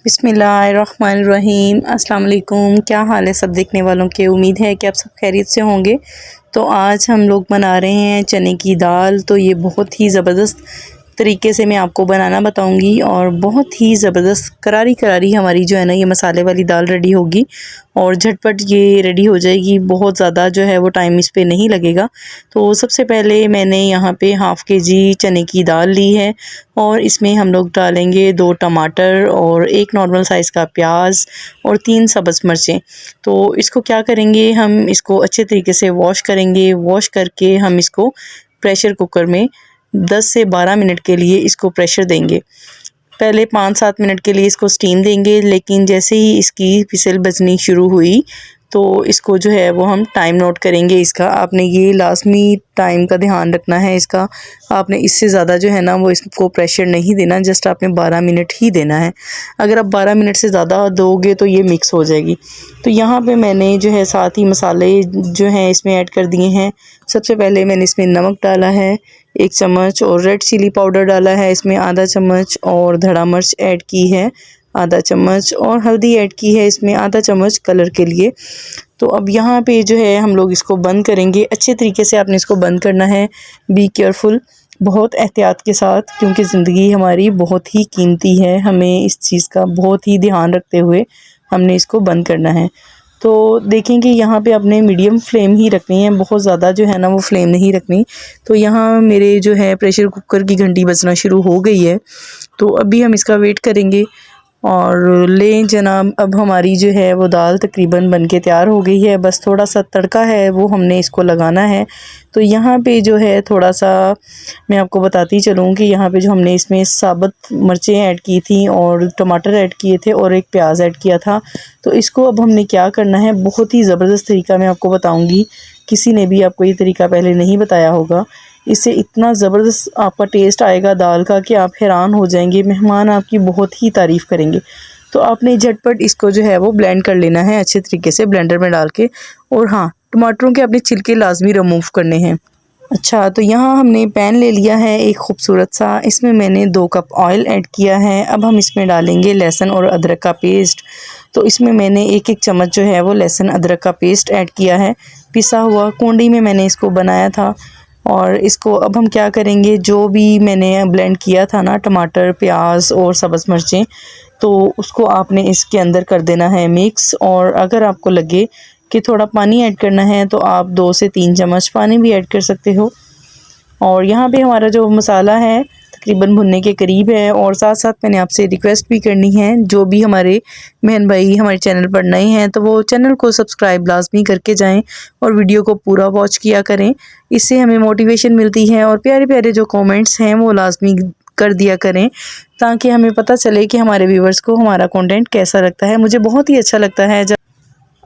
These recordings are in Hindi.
बिस्मिल्लाहिर्रहमानिर्रहीम। अस्सलाम वालेकुम। क्या हाल है सब देखने वालों के। उम्मीद है कि आप सब खैरियत से होंगे। तो आज हम लोग बना रहे हैं चने की दाल। तो ये बहुत ही ज़बरदस्त तरीके से मैं आपको बनाना बताऊंगी और बहुत ही ज़बरदस्त करारी करारी हमारी जो है ना ये मसाले वाली दाल रेडी होगी और झटपट ये रेडी हो जाएगी। बहुत ज़्यादा जो है वो टाइम इस पे नहीं लगेगा। तो सबसे पहले मैंने यहाँ पे हाफ़ केजी चने की दाल ली है और इसमें हम लोग डालेंगे 2 टमाटर और 1 नॉर्मल साइज़ का प्याज और 3 सब्ज़ मिर्चें। तो इसको क्या करेंगे, हम इसको अच्छे तरीके से वॉश करेंगे। वॉश करके हम इसको प्रेशर कुकर में 10 से 12 मिनट के लिए इसको प्रेशर देंगे। पहले 5-7 मिनट के लिए इसको स्टीम देंगे, लेकिन जैसे ही इसकी विसल बजनी शुरू हुई तो इसको जो है वो हम टाइम नोट करेंगे इसका। आपने ये लाजमी टाइम का ध्यान रखना है इसका। आपने इससे ज़्यादा जो है ना वो इसको प्रेशर नहीं देना, जस्ट आपने 12 मिनट ही देना है। अगर आप 12 मिनट से ज़्यादा दोगे तो ये मिक्स हो जाएगी। तो यहाँ पे मैंने जो है साथ ही मसाले जो हैं इसमें ऐड कर दिए हैं। सबसे पहले मैंने इसमें नमक डाला है 1 चम्मच और रेड चिली पाउडर डाला है इसमें आधा चम्मच और धड़ा मिर्च ऐड की है आधा चम्मच और हल्दी ऐड की है इसमें आधा चम्मच कलर के लिए। तो अब यहाँ पे जो है हम लोग इसको बंद करेंगे। अच्छे तरीके से आपने इसको बंद करना है। बी केयरफुल, बहुत एहतियात के साथ, क्योंकि ज़िंदगी हमारी बहुत ही कीमती है। हमें इस चीज़ का बहुत ही ध्यान रखते हुए हमने इसको बंद करना है। तो देखें कि यहाँ पे आपने मीडियम फ्लेम ही रखनी है, बहुत ज़्यादा जो है ना वो फ्लेम नहीं रखनी। तो यहाँ मेरे जो है प्रेशर कुकर की घंटी बजना शुरू हो गई है। तो अभी हम इसका वेट करेंगे और लें जनाब। अब हमारी जो है वो दाल तकरीबन बनके तैयार हो गई है। बस थोड़ा सा तड़का है वो हमने इसको लगाना है। तो यहाँ पे जो है थोड़ा सा मैं आपको बताती चलूँ कि यहाँ पे जो हमने इसमें साबुत मिर्चें ऐड की थी और टमाटर ऐड किए थे और 1 प्याज ऐड किया था। तो इसको अब हमने क्या करना है, बहुत ही ज़बरदस्त तरीका मैं आपको बताऊँगी। किसी ने भी आपको ये तरीका पहले नहीं बताया होगा। इससे इतना ज़बरदस्त आपका टेस्ट आएगा दाल का कि आप हैरान हो जाएंगे। मेहमान आपकी बहुत ही तारीफ़ करेंगे। तो आपने झटपट इसको जो है वो ब्लेंड कर लेना है अच्छे तरीके से ब्लेंडर में डाल के। और हाँ, टमाटरों के अपने छिलके लाजमी रिमूव करने हैं। अच्छा, तो यहाँ हमने पैन ले लिया है एक खूबसूरत सा। इसमें मैंने 2 कप ऑयल ऐड किया है। अब हम इसमें डालेंगे लहसुन और अदरक का पेस्ट। तो इसमें मैंने 1-1 चम्मच जो है वो लहसुन अदरक का पेस्ट ऐड किया है, पिसा हुआ। कुंडी में मैंने इसको बनाया था। और इसको अब हम क्या करेंगे, जो भी मैंने ब्लेंड किया था ना टमाटर, प्याज और सब्ज़ मिर्चें, तो उसको आपने इसके अंदर कर देना है मिक्स। और अगर आपको लगे कि थोड़ा पानी ऐड करना है तो आप 2 से 3 चम्मच पानी भी ऐड कर सकते हो। और यहाँ पे हमारा जो मसाला है तकरीबन भुनने के करीब है। और साथ साथ मैंने आपसे रिक्वेस्ट भी करनी है, जो भी हमारे बहन भाई हमारे चैनल पर नए हैं तो वो चैनल को सब्सक्राइब लाजमी करके जाएं और वीडियो को पूरा वॉच किया करें। इससे हमें मोटिवेशन मिलती है और प्यारे प्यारे जो कमेंट्स हैं वो लाजमी कर दिया करें, ताकि हमें पता चले कि हमारे व्यूवर्स को हमारा कंटेंट कैसा लगता है। मुझे बहुत ही अच्छा लगता है जब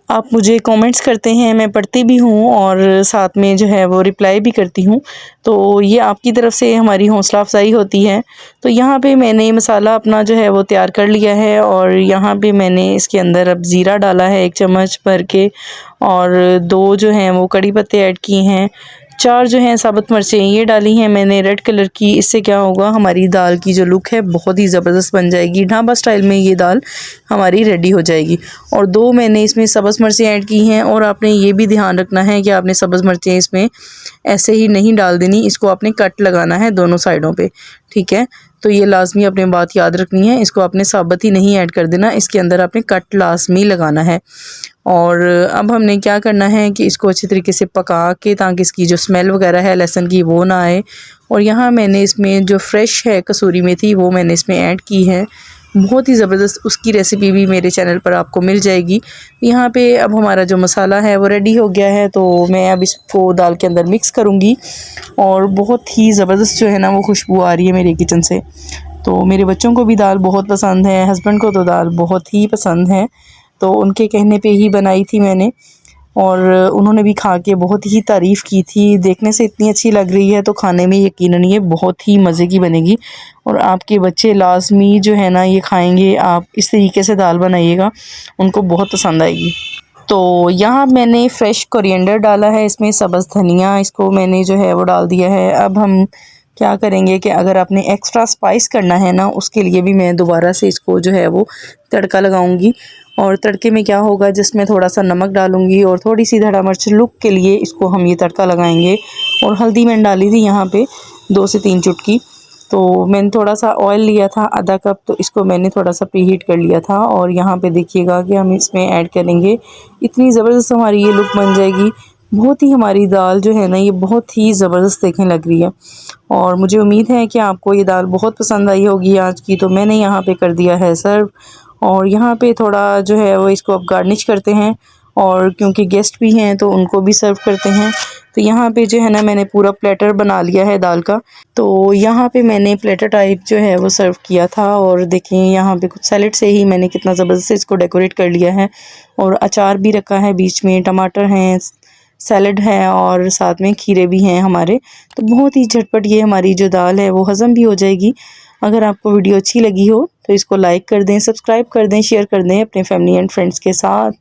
आप मुझे कमेंट्स करते हैं, मैं पढ़ती भी हूँ और साथ में जो है वो रिप्लाई भी करती हूँ। तो ये आपकी तरफ से हमारी हौसला अफजाई होती है। तो यहाँ पे मैंने मसाला अपना जो है वो तैयार कर लिया है और यहाँ पे मैंने इसके अंदर अब ज़ीरा डाला है 1 चम्मच भर के और 2 जो हैं वो कड़ी पत्ते ऐड किए हैं। 4 जो हैं साबुत मिर्चें ये डाली हैं मैंने रेड कलर की। इससे क्या होगा, हमारी दाल की जो लुक है बहुत ही ज़बरदस्त बन जाएगी। ढाबा स्टाइल में ये दाल हमारी रेडी हो जाएगी। और 2 मैंने इसमें सब्ज़ मिर्चें ऐड की हैं। और आपने ये भी ध्यान रखना है कि आपने सब्ज़ मिर्चें इसमें ऐसे ही नहीं डाल देनी, इसको आपने कट लगाना है दोनों साइडों पे, ठीक है। तो ये लाजमी अपने बात याद रखनी है, इसको आपने साबुत ही नहीं ऐड कर देना, इसके अंदर आपने कट लाजमी लगाना है। और अब हमने क्या करना है कि इसको अच्छी तरीके से पका के, ताकि इसकी जो स्मेल वगैरह है लहसुन की वो ना आए। और यहाँ मैंने इसमें जो फ्रेश है कसूरी मेथी वो मैंने इसमें ऐड की है। बहुत ही ज़बरदस्त उसकी रेसिपी भी मेरे चैनल पर आपको मिल जाएगी। यहाँ पे अब हमारा जो मसाला है वो रेडी हो गया है। तो मैं अब इसको दाल के अंदर मिक्स करूँगी और बहुत ही ज़बरदस्त जो है ना वो खुशबू आ रही है मेरे किचन से। तो मेरे बच्चों को भी दाल बहुत पसंद है, हस्बैंड को तो दाल बहुत ही पसंद है। तो उनके कहने पे ही बनाई थी मैंने और उन्होंने भी खा के बहुत ही तारीफ़ की थी। देखने से इतनी अच्छी लग रही है तो खाने में यकीनन ये बहुत ही मज़े की बनेगी और आपके बच्चे लाजमी जो है ना ये खाएंगे। आप इस तरीके से दाल बनाइएगा, उनको बहुत पसंद आएगी। तो यहाँ मैंने फ़्रेश कोरिएंडर डाला है, इसमें सब्ज़ धनिया, इसको मैंने जो है वो डाल दिया है। अब हम क्या करेंगे कि अगर आपने एक्स्ट्रा स्पाइस करना है ना, उसके लिए भी मैं दोबारा से इसको जो है वो तड़का लगाऊंगी। और तड़के में क्या होगा, जिसमें थोड़ा सा नमक डालूंगी और थोड़ी सी धड़ा मिर्च लुक के लिए इसको हम ये तड़का लगाएंगे। और हल्दी मैंने डाली थी यहाँ पे 2 से 3 चुटकी। तो मैंने थोड़ा सा ऑयल लिया था आधा कप, तो इसको मैंने थोड़ा सा प्रीहीट कर लिया था। और यहाँ पे देखिएगा कि हम इसमें ऐड करेंगे, इतनी ज़बरदस्त हमारी ये लुक बन जाएगी। बहुत ही हमारी दाल जो है ना, ये बहुत ही ज़बरदस्त देखने लग रही है। और मुझे उम्मीद है कि आपको ये दाल बहुत पसंद आई होगी आज की। तो मैंने यहाँ पे कर दिया है सर्व। और यहाँ पे थोड़ा जो है वो इसको अब गार्निश करते हैं, और क्योंकि गेस्ट भी हैं तो उनको भी सर्व करते हैं। तो यहाँ पे जो है ना, मैंने पूरा प्लेटर बना लिया है दाल का। तो यहाँ पे मैंने प्लेटर टाइप जो है वो सर्व किया था। और देखिए यहाँ पे कुछ सैलेड से ही मैंने कितना ज़बरदस्त इसको डेकोरेट कर लिया है। और अचार भी रखा है बीच में, टमाटर हैं, सैलेड है और साथ में खीरे भी हैं हमारे। तो बहुत ही झटपट ये हमारी जो दाल है वो हज़म भी हो जाएगी। अगर आपको वीडियो अच्छी लगी हो तो इसको लाइक कर दें, सब्सक्राइब कर दें, शेयर कर दें अपने फैमिली एंड फ्रेंड्स के साथ।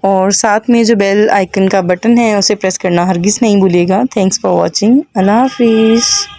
और साथ में जो बेल आइकन का बटन है उसे प्रेस करना हरगिज़ नहीं भूलिएगा। Thanks for watching. अल्लाह हाफिज़।